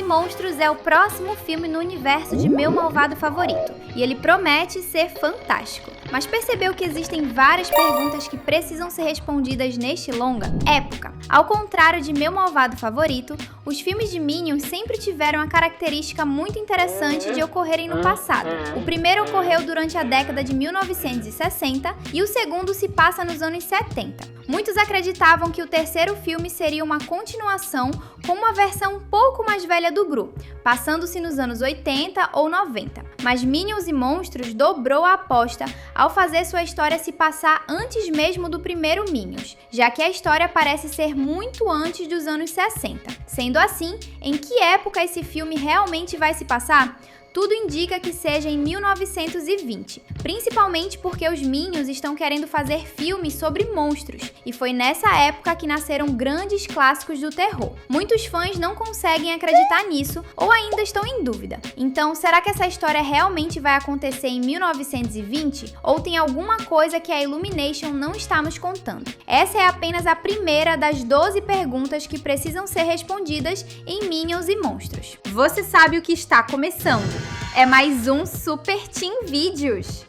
Monstros é o próximo filme no universo de Meu Malvado Favorito, e ele promete ser fantástico. Mas percebeu que existem várias perguntas que precisam ser respondidas neste longa? Época. Ao contrário de Meu Malvado Favorito, os filmes de Minions sempre tiveram a característica muito interessante de ocorrerem no passado. O primeiro ocorreu durante a década de 1960 e o segundo se passa nos anos 70. Muitos acreditavam que o terceiro filme seria uma continuação com uma versão um pouco mais velha do Gru, passando-se nos anos 80 ou 90. Mas Minions e Monstros dobrou a aposta ao fazer sua história se passar antes mesmo do primeiro Minions, já que a história parece ser muito antes dos anos 60. Sendo assim, em que época esse filme realmente vai se passar? Tudo indica que seja em 1920, principalmente porque os Minions estão querendo fazer filmes sobre monstros, e foi nessa época que nasceram grandes clássicos do terror. Muitos fãs não conseguem acreditar nisso ou ainda estão em dúvida. Então, será que essa história realmente vai acontecer em 1920? Ou tem alguma coisa que a Illumination não está nos contando? Essa é apenas a primeira das 12 perguntas que precisam ser respondidas em Minions e Monstros. Você sabe o que está começando? É mais um Super Team Vídeos!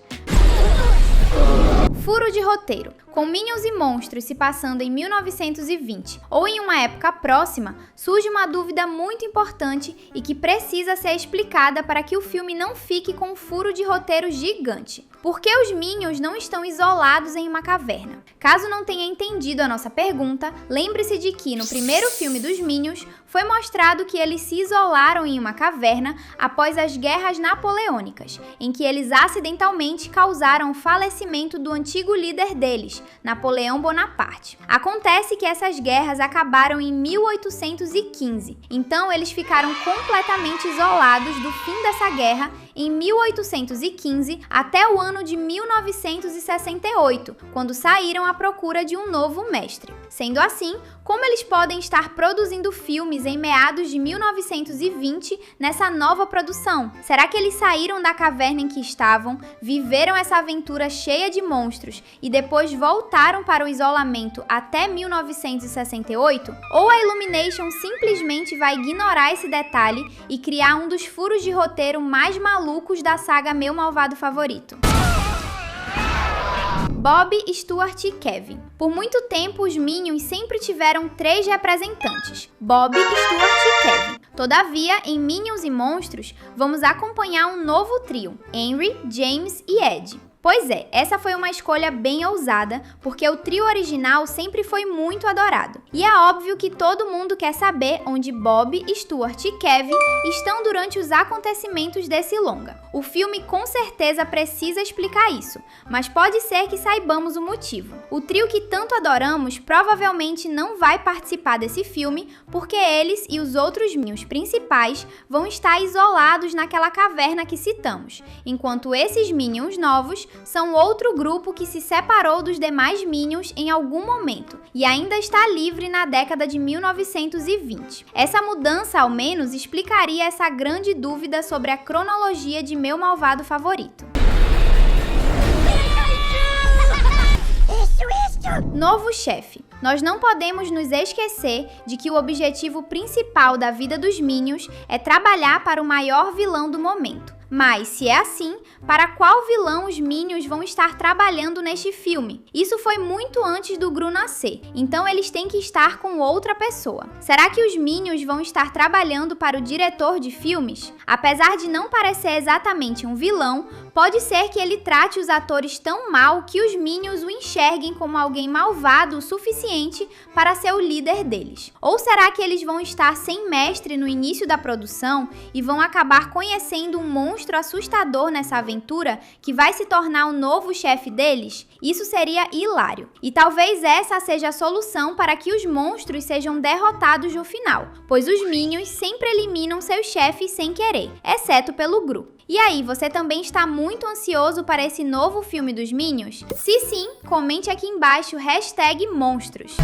Furo de roteiro. Com Minions e Monstros se passando em 1920 ou em uma época próxima, surge uma dúvida muito importante e que precisa ser explicada para que o filme não fique com um furo de roteiro gigante. Por que os Minions não estão isolados em uma caverna? Caso não tenha entendido a nossa pergunta, lembre-se de que no primeiro filme dos Minions foi mostrado que eles se isolaram em uma caverna após as guerras napoleônicas, em que eles acidentalmente causaram o falecimento do antigo líder deles, Napoleão Bonaparte. Acontece que essas guerras acabaram em 1815, então eles ficaram completamente isolados do fim dessa guerra em 1815 até o ano de 1968, quando saíram à procura de um novo mestre. Sendo assim, como eles podem estar produzindo filmes em meados de 1920 nessa nova produção? Será que eles saíram da caverna em que estavam, viveram essa aventura cheia de monstros e depois voltaram para o isolamento até 1968? Ou a Illumination simplesmente vai ignorar esse detalhe e criar um dos furos de roteiro mais malucos da saga Meu Malvado Favorito? Bob, Stuart e Kevin. Por muito tempo, os Minions sempre tiveram 3 representantes, Bob, Stuart e Kevin. Todavia, em Minions e Monstros, vamos acompanhar um novo trio, Henry, James e Ed. Pois é, essa foi uma escolha bem ousada, porque o trio original sempre foi muito adorado. E é óbvio que todo mundo quer saber onde Bob, Stuart e Kevin estão durante os acontecimentos desse longa. O filme com certeza precisa explicar isso, mas pode ser que saibamos o motivo. O trio que tanto adoramos provavelmente não vai participar desse filme, porque eles e os outros Minions principais vão estar isolados naquela caverna que citamos, enquanto esses Minions novos são outro grupo que se separou dos demais Minions em algum momento e ainda está livre na década de 1920. Essa mudança, ao menos, explicaria essa grande dúvida sobre a cronologia de Meu Malvado Favorito. Novo chefe. Nós não podemos nos esquecer de que o objetivo principal da vida dos Minions é trabalhar para o maior vilão do momento. Mas, se é assim, para qual vilão os Minions vão estar trabalhando neste filme? Isso foi muito antes do Gru nascer, então eles têm que estar com outra pessoa. Será que os Minions vão estar trabalhando para o diretor de filmes? Apesar de não parecer exatamente um vilão, pode ser que ele trate os atores tão mal que os Minions o enxerguem como alguém malvado o suficiente para ser o líder deles. Ou será que eles vão estar sem mestre no início da produção e vão acabar conhecendo um monstro assustador nessa aventura que vai se tornar o novo chefe deles? Isso seria hilário. E talvez essa seja a solução para que os monstros sejam derrotados no final, pois os Minions sempre eliminam seus chefes sem querer, exceto pelo Gru. E aí, você também está muito ansioso para esse novo filme dos Minions? Se sim, comente aqui embaixo #monstros.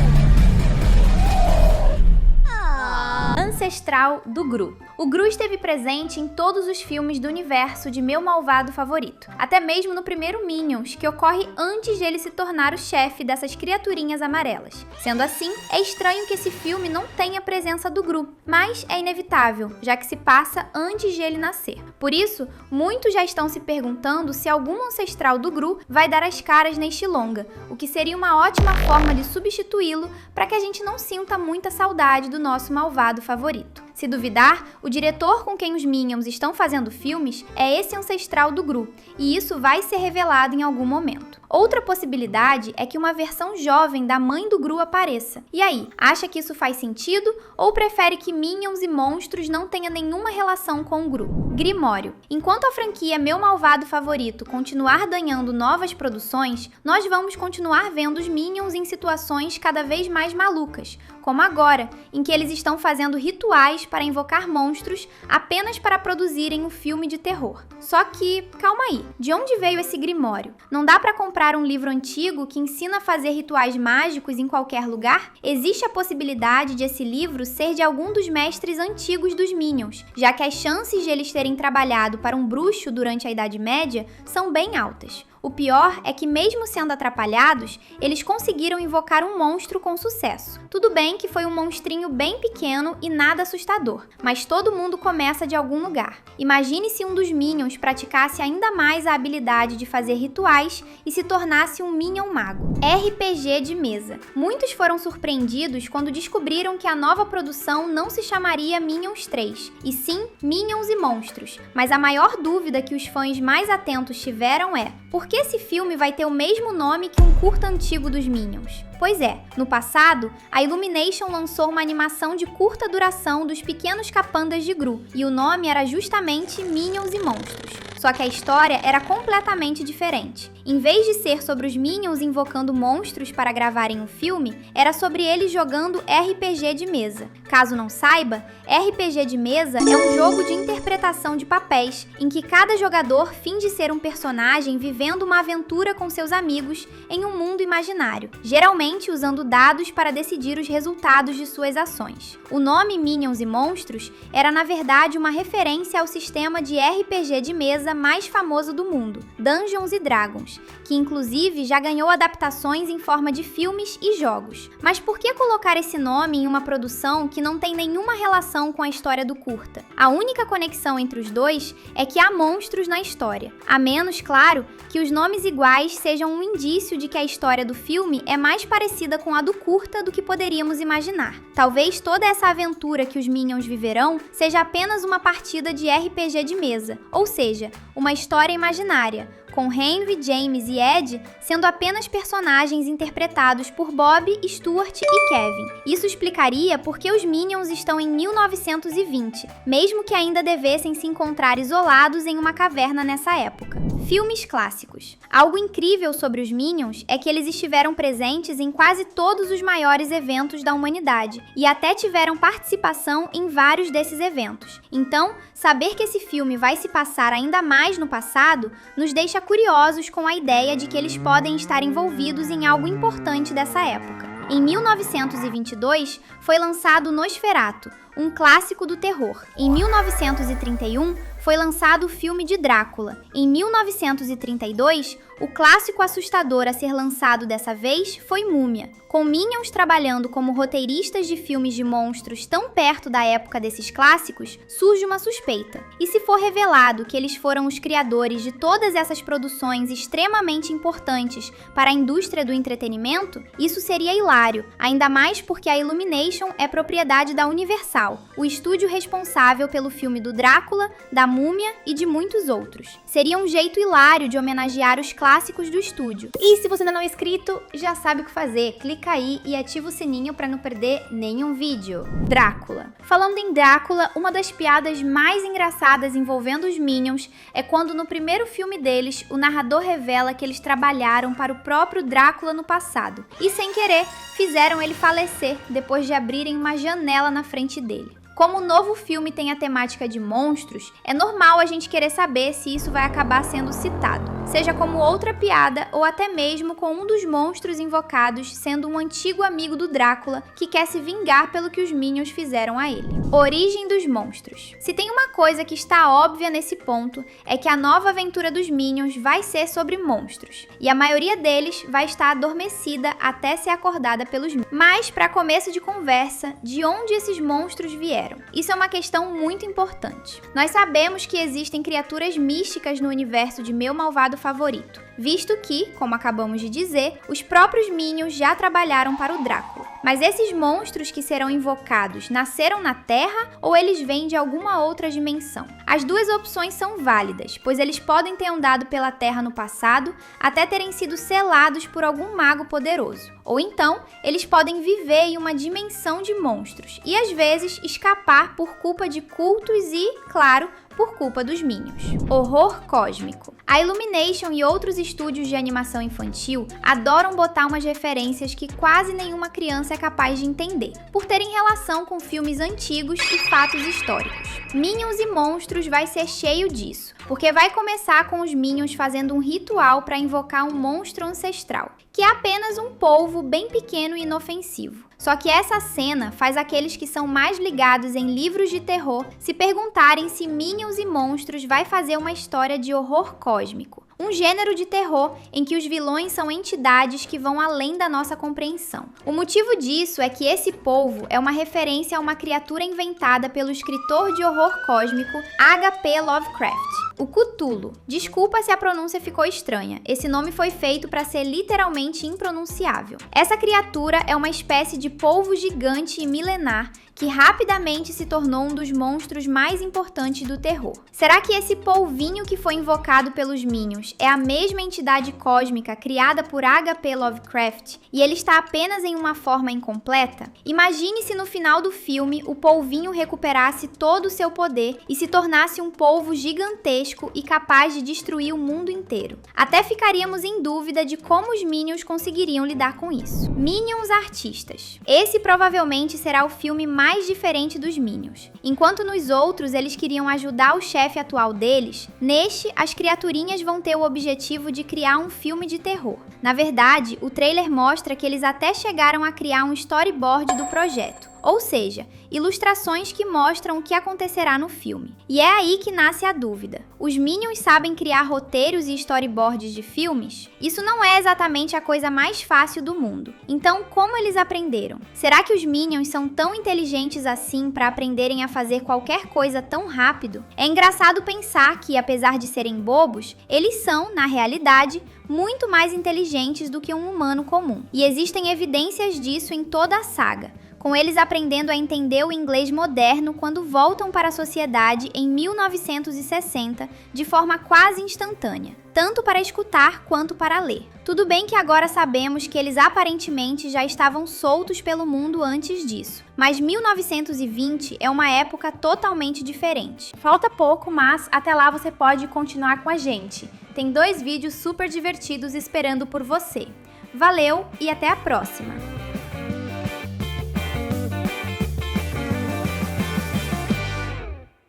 Ancestral do Gru. O Gru esteve presente em todos os filmes do universo de Meu Malvado Favorito, até mesmo no primeiro Minions, que ocorre antes de ele se tornar o chefe dessas criaturinhas amarelas. Sendo assim, é estranho que esse filme não tenha a presença do Gru, mas é inevitável, já que se passa antes de ele nascer. Por isso, muitos já estão se perguntando se algum ancestral do Gru vai dar as caras neste longa, o que seria uma ótima forma de substituí-lo para que a gente não sinta muita saudade do nosso malvado favorito. Se duvidar, o diretor com quem os Minions estão fazendo filmes é esse ancestral do Gru, e isso vai ser revelado em algum momento. Outra possibilidade é que uma versão jovem da mãe do Gru apareça. E aí, acha que isso faz sentido ou prefere que Minions e monstros não tenham nenhuma relação com o Gru? Grimório. Enquanto a franquia Meu Malvado Favorito continuar ganhando novas produções, nós vamos continuar vendo os Minions em situações cada vez mais malucas, como agora, em que eles estão fazendo rituais para invocar monstros apenas para produzirem um filme de terror. Só que, calma aí, de onde veio esse Grimório? Não dá para comprar um livro antigo que ensina a fazer rituais mágicos em qualquer lugar? Existe a possibilidade de esse livro ser de algum dos mestres antigos dos Minions, já que as chances de eles terem trabalhado para um bruxo durante a Idade Média são bem altas. O pior é que, mesmo sendo atrapalhados, eles conseguiram invocar um monstro com sucesso. Tudo bem que foi um monstrinho bem pequeno e nada assustador, mas todo mundo começa de algum lugar. Imagine se um dos Minions praticasse ainda mais a habilidade de fazer rituais e se tornasse um Minion mago. RPG de mesa. Muitos foram surpreendidos quando descobriram que a nova produção não se chamaria Minions 3, e sim Minions e Monstros. Mas a maior dúvida que os fãs mais atentos tiveram é: por que esse filme vai ter o mesmo nome que um curta antigo dos Minions? Pois é, no passado, a Illumination lançou uma animação de curta duração dos pequenos capandas de Gru, e o nome era justamente Minions e Monstros. Só que a história era completamente diferente. Em vez de ser sobre os Minions invocando monstros para gravarem um filme, era sobre eles jogando RPG de mesa. Caso não saiba, RPG de mesa é um jogo de interpretação de papéis, em que cada jogador finge ser um personagem vivendo uma aventura com seus amigos em um mundo imaginário, geralmente usando dados para decidir os resultados de suas ações. O nome Minions e Monstros era, na verdade, uma referência ao sistema de RPG de mesa mais famoso do mundo, Dungeons & Dragons, que inclusive já ganhou adaptações em forma de filmes e jogos. Mas por que colocar esse nome em uma produção que não tem nenhuma relação com a história do curta? A única conexão entre os dois é que há monstros na história, a menos, claro, que os nomes iguais sejam um indício de que a história do filme é mais parecida com a do curta do que poderíamos imaginar. Talvez toda essa aventura que os Minions viverão seja apenas uma partida de RPG de mesa, ou seja, uma história imaginária, com Henry, James e Ed sendo apenas personagens interpretados por Bob, Stuart e Kevin. Isso explicaria por que os Minions estão em 1920, mesmo que ainda devessem se encontrar isolados em uma caverna nessa época. Filmes clássicos. Algo incrível sobre os Minions é que eles estiveram presentes em quase todos os maiores eventos da humanidade e até tiveram participação em vários desses eventos. Então, saber que esse filme vai se passar ainda mais no passado nos deixa curiosos com a ideia de que eles podem estar envolvidos em algo importante dessa época. Em 1922, foi lançado Nosferatu, um clássico do terror. Em 1931, foi lançado o filme de Drácula. Em 1932, o clássico assustador a ser lançado dessa vez foi Múmia. Com Minions trabalhando como roteiristas de filmes de monstros tão perto da época desses clássicos, surge uma suspeita. E se for revelado que eles foram os criadores de todas essas produções extremamente importantes para a indústria do entretenimento, isso seria hilário, ainda mais porque a Illumination é propriedade da Universal, o estúdio responsável pelo filme do Drácula, da Múmia e de muitos outros. Seria um jeito hilário de homenagear os clássicos do estúdio. E se você ainda não é inscrito, já sabe o que fazer. Clica aí e ativa o sininho para não perder nenhum vídeo. Drácula. Falando em Drácula, uma das piadas mais engraçadas envolvendo os Minions é quando no primeiro filme deles, o narrador revela que eles trabalharam para o próprio Drácula no passado. E sem querer, fizeram ele falecer depois de abrirem uma janela na frente dele. Como o novo filme tem a temática de monstros, é normal a gente querer saber se isso vai acabar sendo citado. seja como outra piada ou até mesmo com um dos monstros invocados sendo um antigo amigo do Drácula que quer se vingar pelo que os Minions fizeram a ele. Origem dos monstros. Se tem uma coisa que está óbvia nesse ponto, é que a nova aventura dos Minions vai ser sobre monstros, e a maioria deles vai estar adormecida até ser acordada pelos Minions. Mas, para começo de conversa, de onde esses monstros vieram? Isso é uma questão muito importante. Nós sabemos que existem criaturas místicas no universo de Meu Malvado Favorito, visto que, como acabamos de dizer, os próprios Minions já trabalharam para o Drácula. Mas esses monstros que serão invocados nasceram na Terra ou eles vêm de alguma outra dimensão? As duas opções são válidas, pois eles podem ter andado pela Terra no passado até terem sido selados por algum mago poderoso. Ou então, eles podem viver em uma dimensão de monstros e às vezes escapar por culpa de cultos e, claro, por culpa dos Minions. Horror cósmico. A Illumination e outros estúdios de animação infantil adoram botar umas referências que quase nenhuma criança é capaz de entender, por terem relação com filmes antigos e fatos históricos. Minions e Monstros vai ser cheio disso, porque vai começar com os Minions fazendo um ritual para invocar um monstro ancestral, que é apenas um polvo bem pequeno e inofensivo. Só que essa cena faz aqueles que são mais ligados em livros de terror se perguntarem se Minions e Monstros vai fazer uma história de horror cósmico, um gênero de terror em que os vilões são entidades que vão além da nossa compreensão. O motivo disso é que esse polvo é uma referência a uma criatura inventada pelo escritor de horror cósmico H.P. Lovecraft, o Cthulhu. Desculpa se a pronúncia ficou estranha, esse nome foi feito para ser literalmente impronunciável. Essa criatura é uma espécie de polvo gigante e milenar que rapidamente se tornou um dos monstros mais importantes do terror. Será que esse polvinho que foi invocado pelos Minions é a mesma entidade cósmica criada por H.P. Lovecraft e ele está apenas em uma forma incompleta? Imagine se no final do filme o polvinho recuperasse todo o seu poder e se tornasse um polvo gigantesco e capaz de destruir o mundo inteiro. Até ficaríamos em dúvida de como os Minions conseguiriam lidar com isso. Minions artistas. Esse provavelmente será o filme mais diferente dos Minions. Enquanto nos outros eles queriam ajudar o chefe atual deles, neste as criaturinhas vão ter o objetivo de criar um filme de terror. Na verdade, o trailer mostra que eles até chegaram a criar um storyboard do projeto, ou seja, ilustrações que mostram o que acontecerá no filme. E é aí que nasce a dúvida. Os Minions sabem criar roteiros e storyboards de filmes? Isso não é exatamente a coisa mais fácil do mundo. Então, como eles aprenderam? Será que os Minions são tão inteligentes assim para aprenderem a fazer qualquer coisa tão rápido? É engraçado pensar que, apesar de serem bobos, eles são, na realidade, muito mais inteligentes do que um humano comum. E existem evidências disso em toda a saga, com eles aprendendo a entender o inglês moderno quando voltam para a sociedade em 1960 de forma quase instantânea, tanto para escutar quanto para ler. Tudo bem que agora sabemos que eles aparentemente já estavam soltos pelo mundo antes disso, mas 1920 é uma época totalmente diferente. Falta pouco, mas até lá você pode continuar com a gente. Tem 2 vídeos super divertidos esperando por você. Valeu e até a próxima!